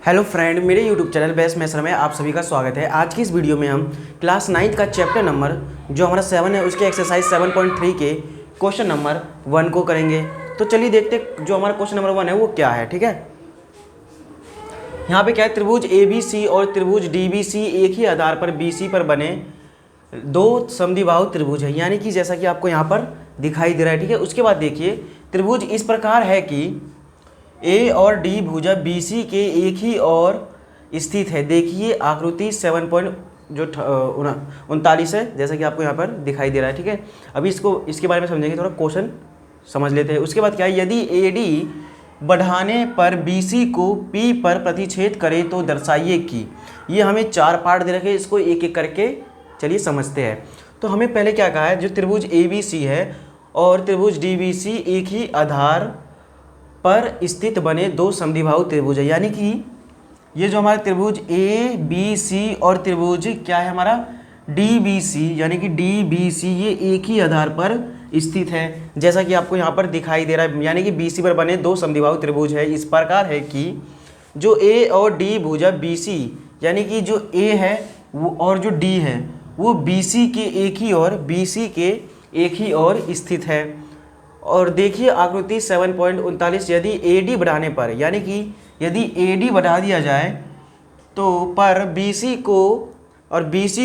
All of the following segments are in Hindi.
हेलो फ्रेंड, मेरे यूट्यूब चैनल बेस्ट मैथ्स में आप सभी का स्वागत है। आज की इस वीडियो में हम क्लास 9 का चैप्टर नंबर जो हमारा 7 है उसके एक्सरसाइज 7.3 के क्वेश्चन नंबर 1 को करेंगे। तो चलिए देखते जो हमारा क्वेश्चन नंबर 1 है वो क्या है। ठीक है, यहाँ पे क्या है, त्रिभुज ABC और त्रिभुज DBC एक ही आधार पर BC पर बने दो समद्विबाहु त्रिभुज है, यानी कि जैसा कि आपको यहाँ पर दिखाई दे रहा है। ठीक है, उसके बाद देखिए त्रिभुज इस प्रकार है कि A और D भुजा BC के एक ही ओर स्थित है। देखिए आकृति 7.39 है, जैसा कि आपको यहाँ पर दिखाई दे रहा है। ठीक है, अभी इसके बारे में समझेंगे, थोड़ा क्वेश्चन समझ लेते हैं। उसके बाद क्या है, यदि AD बढ़ाने पर BC को P पर प्रतिच्छेद करे तो दर्शाइए कि, ये हमें 4 पार्ट दे रखे, इसको एक एक करके चलिए समझते हैं। तो हमें पहले क्या कहा है, जो त्रिभुज ABC है और त्रिभुज DBC एक ही आधार पर स्थित बने दो समद्विबाहु त्रिभुज है, यानी कि ये जो हमारा त्रिभुज ABC और त्रिभुज क्या है हमारा DBC, यानी कि DBC ये एक ही आधार पर स्थित है, जैसा कि आपको यहाँ पर दिखाई दे रहा है। यानी कि BC पर बने दो समद्विबाहु त्रिभुज है इस प्रकार है कि जो A और D भुजा BC, यानी कि जो A है वो और जो D है वो BC के एक ही ओर स्थित है। और देखिए आकृति 7.39, यदि AD बढ़ाने पर, यानी कि यदि AD बढ़ा दिया जाए तो पर BC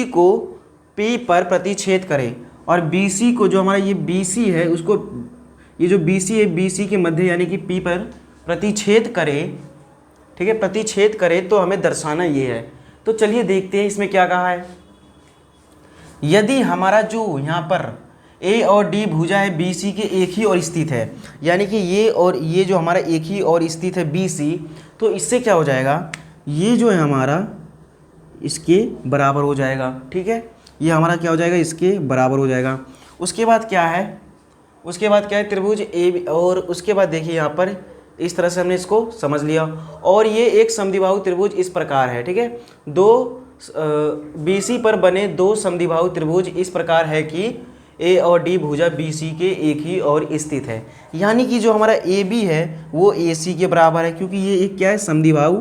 को P पर प्रतिच्छेद करे, और BC को जो हमारा ये BC है उसको, ये जो BC है BC के मध्य यानी कि P पर प्रतिच्छेद करे। ठीक है, प्रतिच्छेद करे तो हमें दर्शाना ये है। तो चलिए देखते हैं इसमें क्या कहा है। यदि हमारा जो यहाँ पर A और D भुजा है BC के एक ही ओर स्थित है, यानी कि ये और ये जो हमारा एक ही ओर स्थित है BC, तो इससे क्या हो जाएगा, ये जो है हमारा इसके बराबर हो जाएगा। ठीक है, ये हमारा क्या हो जाएगा, इसके बराबर हो जाएगा। उसके बाद क्या है, त्रिभुज AB, और उसके बाद देखिए यहाँ पर इस तरह से हमने इसको समझ लिया। और ये एक समद्विबाहु त्रिभुज इस प्रकार है। ठीक है, BC पर बने दो समद्विबाहु त्रिभुज इस प्रकार है कि A और D भुजा BC के एक ही ओर स्थित है, यानी कि जो हमारा AB है वो AC के बराबर है, क्योंकि ये एक क्या है, समद्विबाहु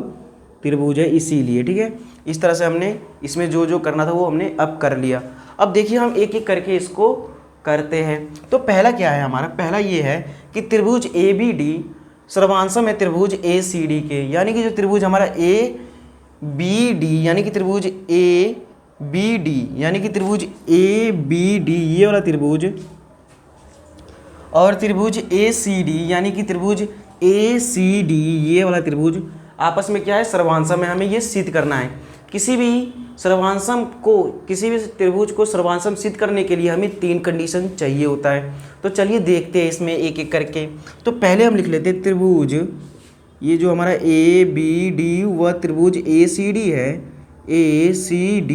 त्रिभुज है इसीलिए। ठीक है, इस तरह से हमने इसमें जो जो करना था वो हमने अब कर लिया। अब देखिए हम एक एक करके इसको करते हैं। तो पहला क्या है हमारा, पहला ये है कि त्रिभुज ABD सर्वांशम है त्रिभुज ACD के, यानी कि जो त्रिभुज हमारा ABD यानी कि त्रिभुज ABD यानी कि त्रिभुज ABD ये वाला त्रिभुज, और त्रिभुज ACD यानी कि त्रिभुज ACD ये वाला त्रिभुज आपस में क्या है, सर्वांशम है। हमें ये सिद्ध करना है। किसी भी त्रिभुज को सर्वांशम सिद्ध करने के लिए हमें 3 कंडीशन चाहिए होता है। तो चलिए देखते हैं इसमें एक एक करके। तो पहले हम लिख लेते हैं त्रिभुज, ये जो हमारा ABD व त्रिभुज ACD है, ACD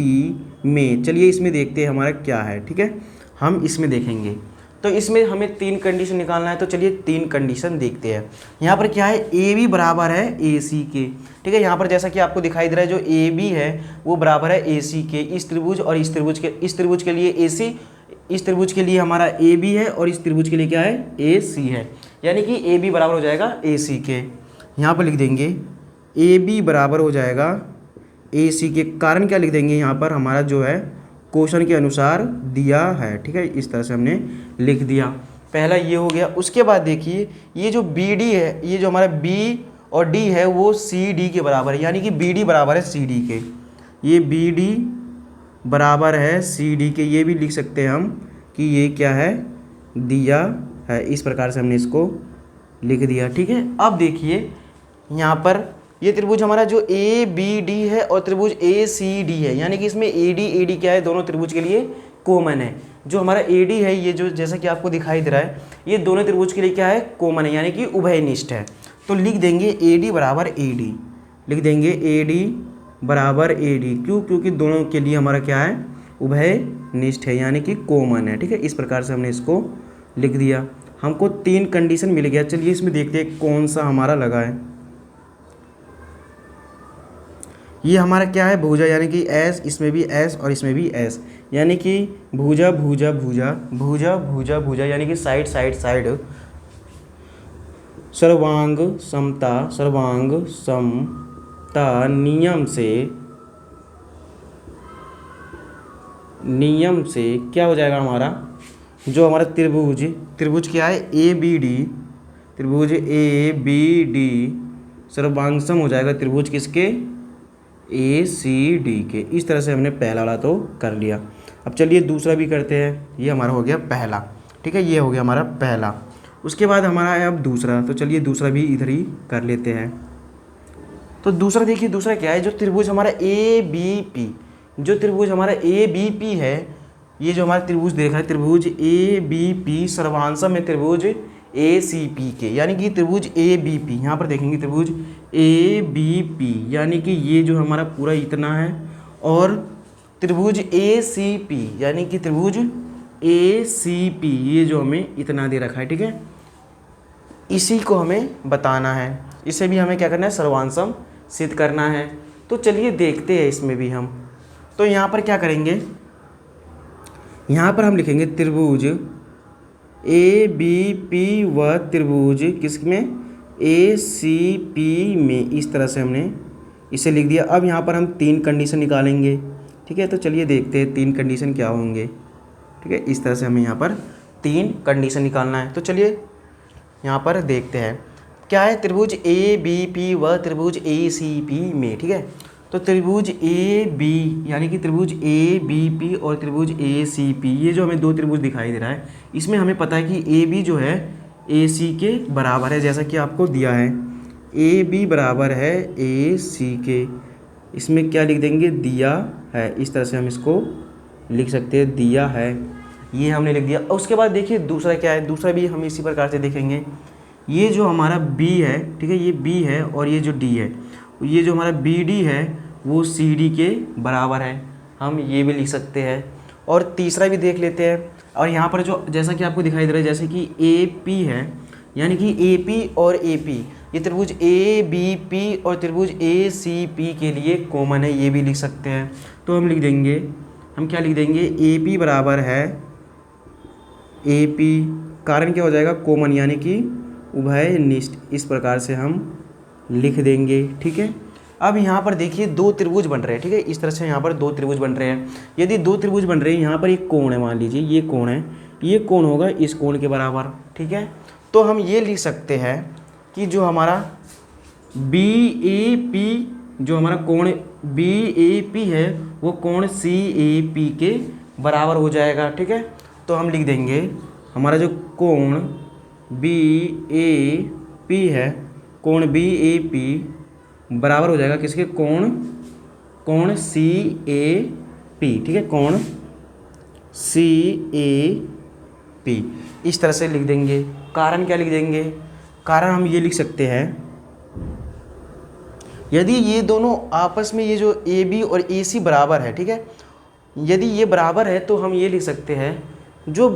में, चलिए इसमें देखते हैं हमारा क्या है। ठीक है, हम इसमें देखेंगे। तो इसमें हमें 3 कंडीशन निकालना है। तो चलिए 3 कंडीशन देखते हैं। यहाँ पर क्या है, AB बराबर है AC के। ठीक है, यहाँ पर जैसा कि आपको दिखाई दे रहा है जो AB है वो बराबर है AC के, इस त्रिभुज और इस त्रिभुज के लिए AC, इस त्रिभुज के लिए हमारा AB है और इस त्रिभुज के लिए क्या है, AC है, यानी कि AB बराबर हो जाएगा AC के। यहाँ पर लिख देंगे AB बराबर हो जाएगा AC के, कारण क्या लिख देंगे, यहाँ पर हमारा जो है क्वेश्चन के अनुसार दिया है। ठीक है, इस तरह से हमने लिख दिया। पहला ये हो गया। उसके बाद देखिए ये जो BD है, ये जो हमारा B और D है वो CD के बराबर है, यानी कि BD बराबर है CD के, ये BD बराबर है CD के, ये भी लिख सकते हैं हम कि ये क्या है, दिया है। इस प्रकार से हमने इसको लिख दिया। ठीक है, अब देखिए यहाँ पर ये त्रिभुज हमारा जो ABD है और त्रिभुज ACD है, यानी कि इसमें AD क्या है, दोनों त्रिभुज के लिए कॉमन है। जो हमारा AD है ये जो जैसा कि आपको दिखाई दे रहा है ये दोनों त्रिभुज के लिए क्या है, कॉमन है, यानी कि उभयनिष्ठ है। तो लिख देंगे AD बराबर AD, लिख देंगे AD बराबर AD, क्यों, क्योंकि दोनों के लिए हमारा क्या है, उभयनिष्ठ है, यानी कि कॉमन है। ठीक है, इस प्रकार से हमने इसको लिख दिया। हमको 3 कंडीशन मिल गया। चलिए इसमें देखते हैं कौन सा हमारा लगा है। ये हमारा क्या है, भुजा, यानी कि S, इसमें भी S और इसमें भी S, यानी कि भुजा भुजा भुजा भुजा भुजा भुजा, यानी कि साइड साइड साइड, सर्वांग समता सर्वांग सम नियम से क्या हो जाएगा हमारा, जो हमारा त्रिभुज क्या है त्रिभुज ए बी डी सर्वांग सम हो जाएगा त्रिभुज किसके, ए सी डी के। इस तरह से हमने पहला वाला तो कर लिया। अब चलिए दूसरा भी करते हैं। ये हमारा हो गया पहला, ठीक है, ये हो गया हमारा पहला। उसके बाद हमारा है अब दूसरा, तो चलिए दूसरा भी इधर ही कर लेते हैं। तो दूसरा देखिए, दूसरा क्या है, जो त्रिभुज हमारा ए बी पी, जो त्रिभुज हमारा ए बी पी है, ये जो हमारा त्रिभुज देख रहा है त्रिभुज ए बी पी सर्वांशम है त्रिभुज ए सी पी के, यानी कि त्रिभुज ए बी पी, यहाँ पर देखेंगे त्रिभुज ए बी पी यानी कि ये जो हमारा पूरा इतना है, और त्रिभुज ए सी पी यानी कि त्रिभुज ए सी पी ये जो हमें इतना दे रखा है, ठीक है, इसी को हमें बताना है। इसे भी हमें क्या करना है, सर्वांशम सिद्ध करना है। तो चलिए देखते हैं इसमें भी हम। तो यहाँ पर क्या करेंगे, यहाँ पर हम लिखेंगे त्रिभुज ए बी पी व त्रिभुज किसमें, ए सी पी में, इस तरह से हमने इसे लिख दिया। अब यहाँ पर हम 3 कंडीशन निकालेंगे, ठीक है। तो चलिए देखते हैं 3 कंडीशन क्या होंगे, ठीक है। इस तरह से हमें यहाँ पर 3 कंडीशन निकालना है। तो चलिए यहाँ पर देखते हैं क्या है, त्रिभुज ए बी पी व त्रिभुज ए सी पी में, ठीक है। तो त्रिभुज ए बी यानी कि त्रिभुज ए बी पी और त्रिभुज ए सी पी, ये जो हमें 2 त्रिभुज दिखाई दे रहा है, इसमें हमें पता है कि ए बी जो है ए सी के बराबर है, जैसा कि आपको दिया है ए बी बराबर है ए सी के। इसमें क्या लिख देंगे, दिया है, इस तरह से हम इसको लिख सकते हैं, दिया है, ये हमने लिख दिया। और उसके बाद देखिए दूसरा क्या है, दूसरा भी हम इसी प्रकार से देखेंगे। ये जो हमारा बी है, ठीक है, ये बी है और ये जो डी है, ये जो हमारा बी डी है वो सी डी के बराबर है, हम ये भी लिख सकते हैं। और तीसरा भी देख लेते हैं। और यहाँ पर जो जैसा कि आपको दिखाई दे रहा है, जैसे कि ए पी है, यानी कि ए पी और ए पी, ये त्रिभुज ए बी पी और त्रिभुज ए सी पी के लिए कॉमन है, ये भी लिख सकते हैं। तो हम लिख देंगे, हम क्या लिख देंगे, ए पी बराबर है ए पी, कारण क्या हो जाएगा, कॉमन यानी कि उभयनिष्ठ, इस प्रकार से हम लिख देंगे, ठीक है। अब यहाँ पर देखिए 2 त्रिभुज बन रहे हैं, ठीक है, इस तरह से यहाँ पर 2 त्रिभुज बन रहे हैं। यदि 2 त्रिभुज बन रहे हैं, यहाँ पर एक कोण है, मान लीजिए ये कोण है, ये कोण होगा इस कोण के बराबर, ठीक है। तो हम ये लिख सकते हैं कि जो हमारा बी ए पी, जो हमारा कोण बी ए पी है, वो कोण सी ए पी के बराबर हो जाएगा, ठीक है। तो हम लिख देंगे हमारा जो कोण बी ए पी है, कोण बी ए पी बराबर हो जाएगा किसके, कोण सी ए पी, ठीक है, कोण सी ए पी, इस तरह से लिख देंगे। कारण क्या लिख देंगे, कारण हम ये लिख सकते हैं, यदि ये दोनों आपस में, ये जो ए बी और ए सी बराबर है, ठीक है, यदि ये बराबर है तो हम ये लिख सकते हैं जो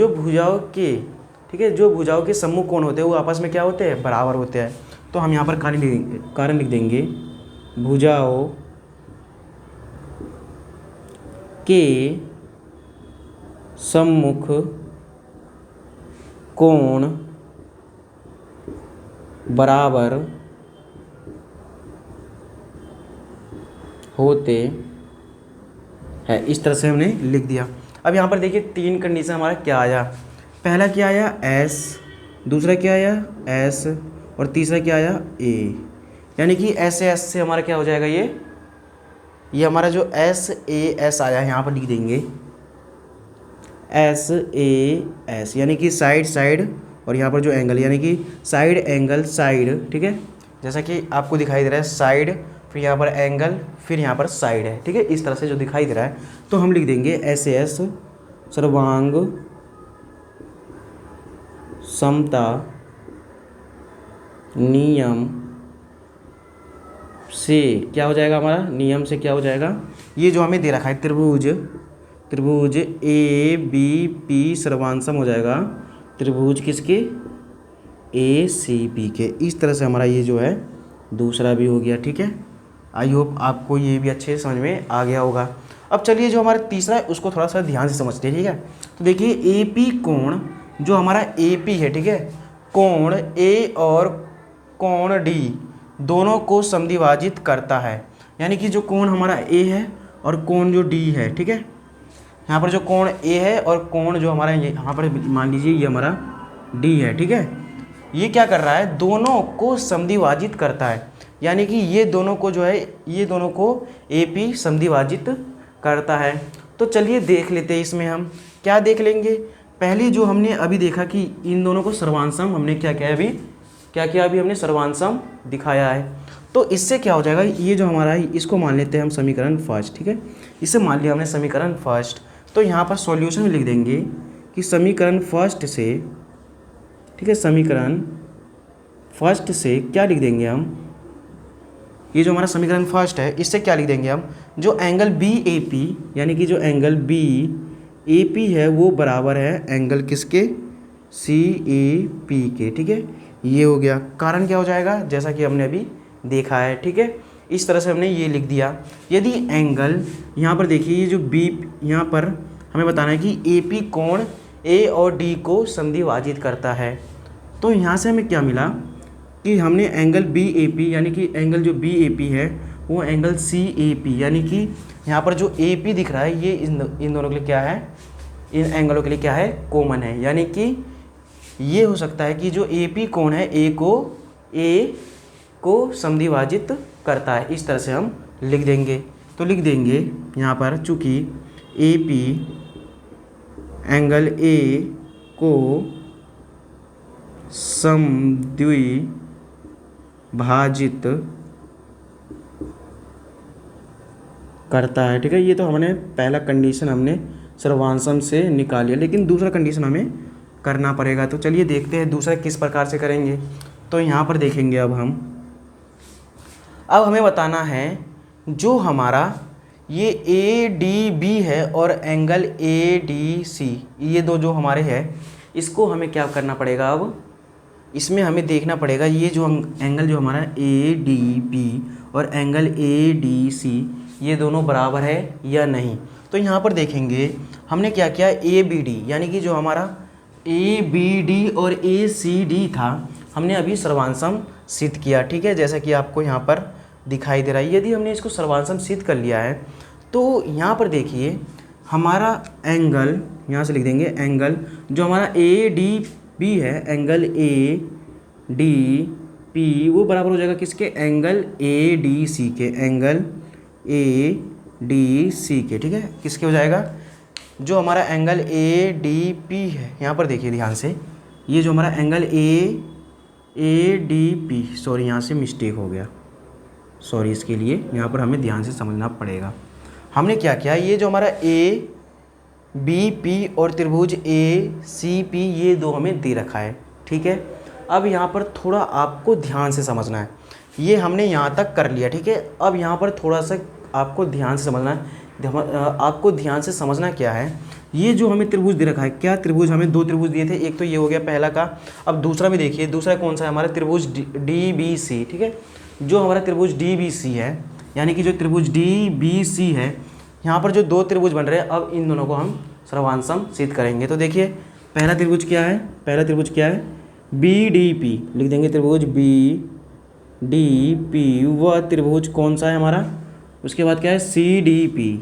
भुजाओं के, ठीक है, जो भुजाओं के सम्मुख कोण होते हैं वो आपस में क्या होते हैं, बराबर होते हैं। तो हम यहाँ पर कारण लिख देंगे, भुजाओं के सम्मुख कोण बराबर होते हैं, इस तरह से हमने लिख दिया। अब यहाँ पर देखिए 3 कंडीशन हमारा क्या आया, पहला क्या आया एस, दूसरा क्या आया एस और तीसरा क्या आया ए, यानी कि एस से हमारा क्या हो जाएगा, ये हमारा जो एस ए एस आया है, यहाँ पर लिख देंगे एस ए एस, यानी कि साइड और यहाँ पर जो एंगल यानी कि साइड एंगल साइड, ठीक है, जैसा कि आपको दिखाई दे रहा है साइड, फिर यहाँ पर एंगल, फिर यहाँ पर साइड है, ठीक है, इस तरह से जो दिखाई दे रहा है। तो हम लिख देंगे एस एस सर्वांग समता नियम से क्या हो जाएगा, हमारा नियम से क्या हो जाएगा, ये जो हमें दे रखा है त्रिभुज ए बी पी सर्वांशम हो जाएगा त्रिभुज किसके, ए सी पी के। इस तरह से हमारा ये जो है दूसरा भी हो गया, ठीक है। आई होप आपको ये भी अच्छे समझ में आ गया होगा। अब चलिए जो हमारा तीसरा है उसको थोड़ा सा ध्यान से समझते हैं, ठीक है। तो देखिए ए पी कोण, जो हमारा ए पी है, ठीक है, कोण ए और कोण डी दोनों को समद्विभाजित करता है। यानी कि जो कोण हमारा ए है और कोण जो डी है, ठीक है, यहाँ पर जो कोण ए है और कोण जो हमारा यहाँ पर मान लीजिए ये हमारा डी है, ठीक है, ये क्या कर रहा है, दोनों को समद्विभाजित करता है। यानी कि ये दोनों को जो है, ये दोनों को AP समद्विभाजित करता है। तो चलिए देख लेते हैं इसमें हम क्या देख लेंगे। पहले जो हमने अभी देखा कि इन दोनों को सर्वांशम हमने क्या किया अभी हमने सर्वांशम दिखाया है। तो इससे क्या हो जाएगा, ये जो हमारा है इसको मान लेते हैं हम समीकरण फर्स्ट, ठीक है, इसे मान लिया हमने समीकरण फर्स्ट। तो यहाँ पर सॉल्यूशन में लिख देंगे कि समीकरण फर्स्ट से, ठीक है, समीकरण फर्स्ट से क्या लिख देंगे हम, ये जो हमारा समीकरण फर्स्ट है इससे क्या लिख देंगे हम, जो एंगल BAP यानी कि जो एंगल BAP है वो बराबर है एंगल किसके, CAP के, ठीक है, ये हो गया। कारण क्या हो जाएगा, जैसा कि हमने अभी देखा है, ठीक है, इस तरह से हमने ये लिख दिया। यदि एंगल यहाँ पर देखिए, ये जो B यहाँ पर हमें बताना है कि AP कोण A और D को समद्विभाजित करता है। तो यहाँ से हमें क्या मिला कि हमने एंगल BAP यानी कि एंगल जो BAP है वो एंगल CAP यानी कि यहाँ पर जो AP दिख रहा है ये इन दोनों के लिए क्या है, इन एंगलों के लिए क्या है, कॉमन है। यानी कि ये हो सकता है कि जो AP कोण है A को समद्विभाजित करता है। इस तरह से हम लिख देंगे। तो लिख देंगे यहाँ पर चूँकि AP एंगल A को समद्विभाजित करता है, ठीक है, ये तो हमने पहला कंडीशन हमने सर्वांशम से निकाल लिया, लेकिन दूसरा कंडीशन हमें करना पड़ेगा। तो चलिए देखते हैं दूसरा किस प्रकार से करेंगे। तो यहाँ पर देखेंगे अब हमें बताना है जो हमारा ये ADB है और एंगल ADC, ये दो जो हमारे हैं इसको हमें क्या करना पड़ेगा, अब इसमें हमें देखना पड़ेगा ये जो एंगल जो हमारा ADB और एंगल ADC ये दोनों बराबर है या नहीं। तो यहाँ पर देखेंगे हमने क्या किया, ABD यानी कि जो हमारा ABD और ACD था हमने अभी सर्वांशम सिद्ध किया, ठीक है, जैसा कि आपको यहाँ पर दिखाई दे रहा है। यदि हमने इसको सर्वांशम सिद्ध कर लिया है तो यहाँ पर देखिए हमारा एंगल, यहाँ से लिख देंगे एंगल जो हमारा ADB है, एंगल ADP वो बराबर हो जाएगा किसके, एंगल ADC के, एंगल ADC के, ठीक है, किसके हो जाएगा, जो हमारा एंगल ADP है। यहाँ पर देखिए ध्यान से, ये जो हमारा एंगल ADP, सॉरी यहाँ से मिस्टेक हो गया, सॉरी, इसके लिए यहाँ पर हमें ध्यान से समझना पड़ेगा। हमने क्या किया, ये जो हमारा ABP और त्रिभुज ACP ये दो हमें दे रखा है, ठीक है। अब यहाँ पर थोड़ा आपको ध्यान से समझना है, ये हमने यहाँ तक कर लिया, ठीक है। अब यहाँ पर थोड़ा सा आपको ध्यान से समझना है, आपको ध्यान से समझना क्या है, ये जो हमें त्रिभुज दे रखा है, क्या त्रिभुज, हमें दो त्रिभुज दिए थे, एक तो ये हो गया पहला का। अब दूसरा भी देखिए, दूसरा कौन सा है, हमारा त्रिभुज DBC, ठीक है, जो हमारा त्रिभुज DBC है, यानी कि जो त्रिभुज DBC है यहाँ पर जो दो त्रिभुज बन रहे हैं, अब इन दोनों को हम सर्वांशम सिद्ध करेंगे। तो देखिए पहला त्रिभुज क्या है, पहला त्रिभुज क्या है, BDP, लिख देंगे त्रिभुज BDP, वह त्रिभुज कौन सा है हमारा, उसके बाद क्या है CDP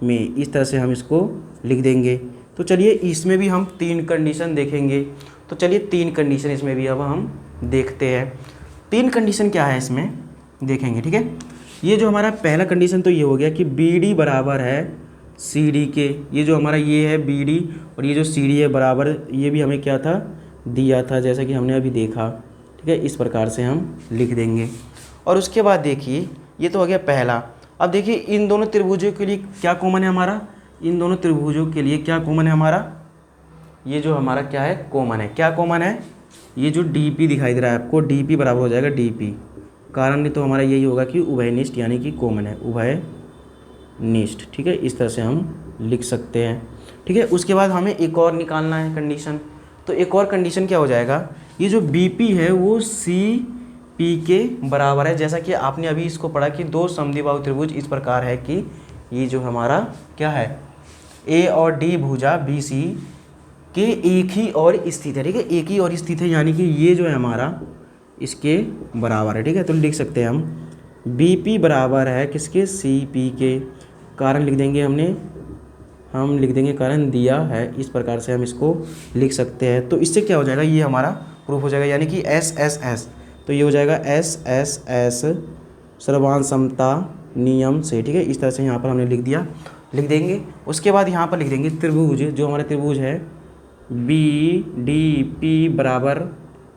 में, इस तरह से हम इसको लिख देंगे। तो चलिए इसमें भी हम तीन कंडीशन देखेंगे। तो चलिए तीन कंडीशन इसमें भी अब हम देखते हैं। तीन कंडीशन क्या है इसमें देखेंगे, ठीक है। ये जो हमारा पहला कंडीशन तो ये हो गया कि BD बराबर है CD के, ये जो हमारा ये है BD और ये जो CD है बराबर, ये भी हमें क्या था, दिया था, जैसा कि हमने अभी देखा, ठीक है, इस प्रकार से हम लिख देंगे। और उसके बाद देखिए ये तो हो गया पहला। अब देखिए इन दोनों त्रिभुजों के लिए क्या कॉमन है हमारा, इन दोनों त्रिभुजों के लिए क्या कॉमन है हमारा, ये जो हमारा क्या है कॉमन है, क्या कॉमन है, ये जो DP दिखाई दे रहा है आपको, DP बराबर हो जाएगा DP। कारण नहीं तो हमारा यही होगा कि उभयनिष्ठ यानी कि कॉमन है, उभयनिष्ठ, ठीक है, इस तरह से हम लिख सकते हैं, ठीक है। उसके बाद हमें एक और निकालना है कंडीशन। तो एक और कंडीशन क्या हो जाएगा, ये जो BP है वो CP के बराबर है, जैसा कि आपने अभी इसको पढ़ा कि दो समद्विबाहु त्रिभुज इस प्रकार है कि ये जो हमारा क्या है A और D भुजा BC के एक ही और स्थित है, ठीक है, एक ही और स्थित है, यानी कि ये जो है हमारा इसके बराबर है, ठीक है। तो लिख सकते हैं हम बी पी बराबर है किसके, सी पी के। कारण लिख देंगे हम लिख देंगे कारण दिया है, इस प्रकार से हम इसको लिख सकते हैं। तो इससे क्या हो जाएगा, ये हमारा प्रूफ हो जाएगा, यानी कि एस एस एस, तो ये हो जाएगा एस एस एस सर्वान समता नियम से, ठीक है। इस तरह से यहाँ पर हमने लिख देंगे। उसके बाद यहाँ पर लिख देंगे त्रिभुज, जो हमारा त्रिभुज है बी डी पी बराबर,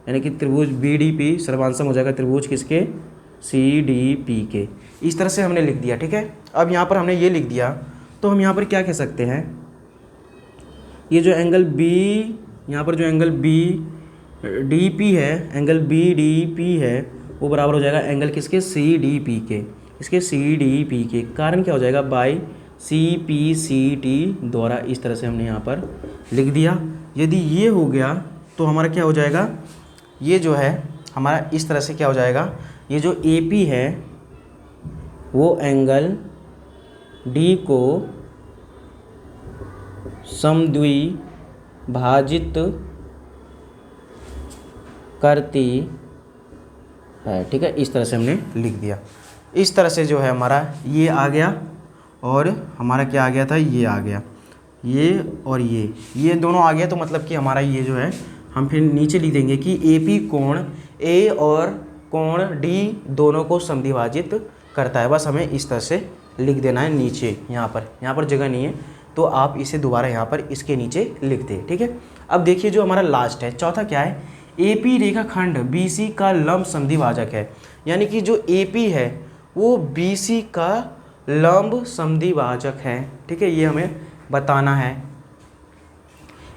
यानी कि त्रिभुज बी डी पी सर्वांसम हो जाएगा त्रिभुज किसके, सी डी पी के। इस तरह से हमने लिख दिया, ठीक है। अब यहाँ पर हमने ये लिख दिया, तो हम यहाँ पर क्या कह सकते हैं, ये जो एंगल बी, यहाँ पर जो एंगल बी डी पी है, एंगल बी डी पी है, वो बराबर हो जाएगा एंगल किसके, सी डी पी के, इसके सी डी पी के। कारण क्या हो जाएगा, by C P C T द्वारा। इस तरह से हमने यहाँ पर लिख दिया। यदि ये हो गया तो हमारा क्या हो जाएगा, ये जो है हमारा इस तरह से क्या हो जाएगा, ये जो ए पी है वो एंगल डी को समद्विभाजित करती है, ठीक है। इस तरह से हमने लिख दिया। इस तरह से जो है हमारा ये आ गया, और हमारा क्या आ गया था, ये आ गया, ये और ये दोनों आ गया। तो मतलब कि हमारा ये जो है, हम फिर नीचे लिख देंगे कि ए पी कोण ए और कोण डी दोनों को समद्विभाजित करता है। बस हमें इस तरह से लिख देना है नीचे, यहाँ पर जगह नहीं है, तो आप इसे दोबारा यहाँ पर इसके नीचे लिख दें, ठीक है। अब देखिए जो हमारा लास्ट है, चौथा क्या है, ए पी रेखाखंड बी सी का लंब समद्विभाजक है, यानी कि जो ए पी है वो बी सी का लंब समद्विभाजक है, ठीक है। ये हमें बताना है।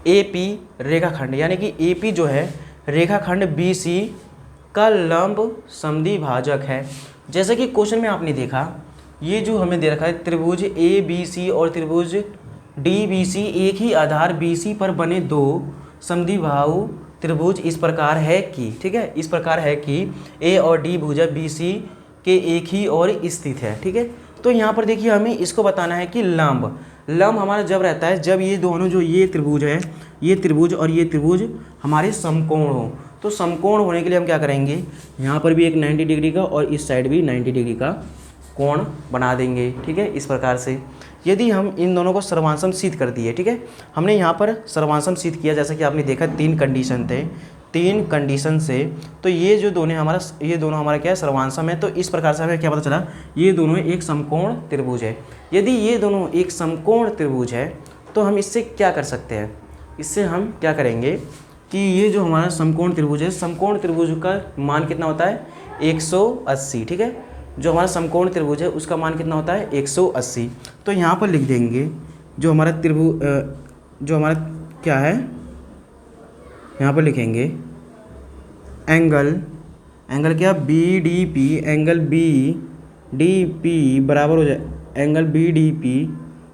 ए पी रेखाखंड, यानी कि ए पी जो है रेखाखंड बी सी का लंब समद्विभाजक है। जैसे कि क्वेश्चन में आपने देखा, ये जो हमें दे रखा है त्रिभुज ए बी सी और त्रिभुज डी बी सी एक ही आधार बी सी पर बने दो समद्विबाहु त्रिभुज इस प्रकार है कि, ठीक है, इस प्रकार है कि ए और डी भुजा बी सी के एक ही और स्थित है, ठीक है। तो यहाँ पर देखिए हमें इसको बताना है कि लंब हमारा जब रहता है जब ये दोनों जो ये त्रिभुज है, ये त्रिभुज और ये त्रिभुज हमारे समकोण हो। तो समकोण होने के लिए हम क्या करेंगे, यहाँ पर भी एक 90 डिग्री का और इस साइड भी 90 डिग्री का कोण बना देंगे, ठीक है। इस प्रकार से यदि हम इन दोनों को सर्वांसम सिद्ध कर दिए, ठीक है, हमने यहाँ पर सर्वांसम सिद्ध किया, जैसा कि आपने देखा 3 कंडीशन थे, 3 कंडीशन से तो ये दोनों हमारा क्या है, सर्वांसम है। तो इस प्रकार से हमें क्या पता चला, ये दोनों एक समकोण त्रिभुज है। यदि ये दोनों एक समकोण त्रिभुज है तो हम इससे क्या कर सकते हैं, इससे हम क्या करेंगे कि ये जो हमारा समकोण त्रिभुज है, समकोण त्रिभुज का मान कितना होता है 180, ठीक है। जो हमारा समकोण त्रिभुज है उसका मान कितना होता है 180। तो यहाँ पर लिख देंगे जो हमारा त्रिभुज जो हमारा क्या है, यहाँ पर लिखेंगे एंगल क्या, B D P, angle B D P बराबर हो जाए एंगल बी डी पी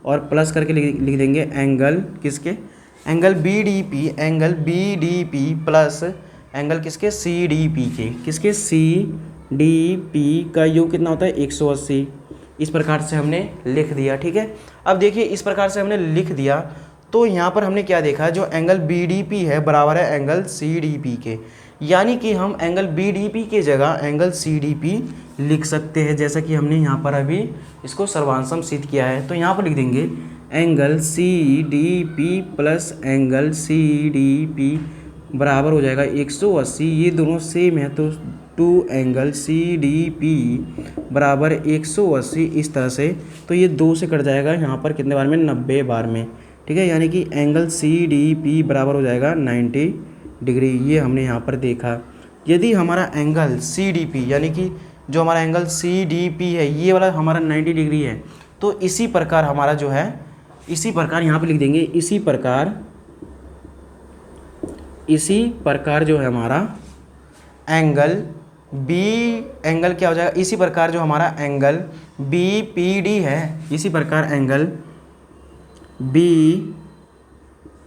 और प्लस करके लिख देंगे एंगल किसके, angle B D P plus angle किसके, सी डी पी के, किसके, सी डी पी का योग कितना होता है 180। इस प्रकार से हमने लिख दिया, ठीक है। अब देखिए इस प्रकार से हमने लिख दिया, तो यहाँ पर हमने क्या देखा, जो एंगल बी डी पी है बराबर है एंगल सी डी पी के, यानी कि हम एंगल बी डी पी के जगह एंगल सी डी पी लिख सकते हैं, जैसा कि हमने यहाँ पर अभी इसको सर्वांसम सिद्ध किया है। तो यहाँ पर लिख देंगे angle C D P plus angle C D P बराबर हो जाएगा 180। ये दोनों सेम है तो 2 एंगल सी डी पी बराबर 180। इस तरह से तो ये 2 से कट जाएगा यहाँ पर कितने बार में, 90 बार में, ठीक है। यानी कि एंगल सी डी पी बराबर हो जाएगा 90 डिग्री। ये हमने यहाँ पर देखा। यदि हमारा एंगल सी डी पी, यानी कि जो हमारा एंगल सी डी पी है ये वाला हमारा 90 डिग्री है, तो इसी प्रकार हमारा जो है, इसी प्रकार यहाँ पर लिख देंगे, इसी प्रकार जो है हमारा एंगल क्या हो जाएगा, इसी प्रकार जो हमारा एंगल बी पी डी है, इसी प्रकार एंगल बी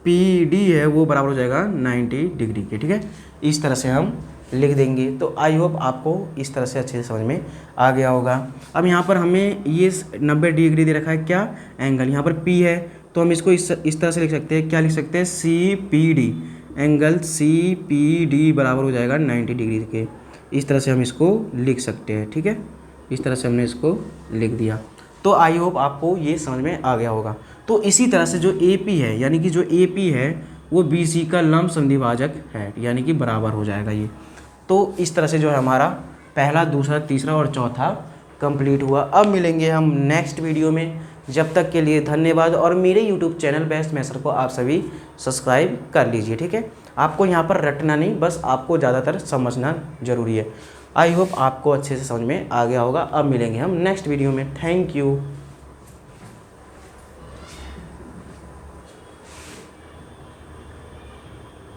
पी डी है वो बराबर हो जाएगा 90 डिग्री के, ठीक है। इस तरह से हम लिख देंगे। तो आई होप आपको इस तरह से अच्छे से समझ में आ गया होगा। अब यहाँ पर हमें ये 90 डिग्री दे रखा है क्या, एंगल, यहाँ पर P है तो हम इसको इस तरह से लिख सकते हैं, क्या लिख सकते हैं, C P D, angle C P D बराबर हो जाएगा 90 डिग्री के। इस तरह से हम इसको लिख सकते हैं, ठीक है। इस तरह से हमने इसको लिख दिया। तो आई होप आपको ये समझ में आ गया होगा। तो इसी तरह से जो ए पी है, यानी कि जो ए पी है वो बी सी का लंब समद्विभाजक है, यानी कि बराबर हो जाएगा ये। तो इस तरह से जो है हमारा पहला, दूसरा, तीसरा और चौथा कंप्लीट हुआ। अब मिलेंगे हम नेक्स्ट वीडियो में। जब तक के लिए धन्यवाद। और मेरे यूट्यूब चैनल बेस्ट मैथर को आप सभी सब्सक्राइब कर लीजिए, ठीक है। आपको यहाँ पर रटना नहीं, बस आपको ज़्यादातर समझना ज़रूरी है। आई होप आपको अच्छे से समझ में आ गया होगा। अब मिलेंगे हम नेक्स्ट वीडियो में। Thank you.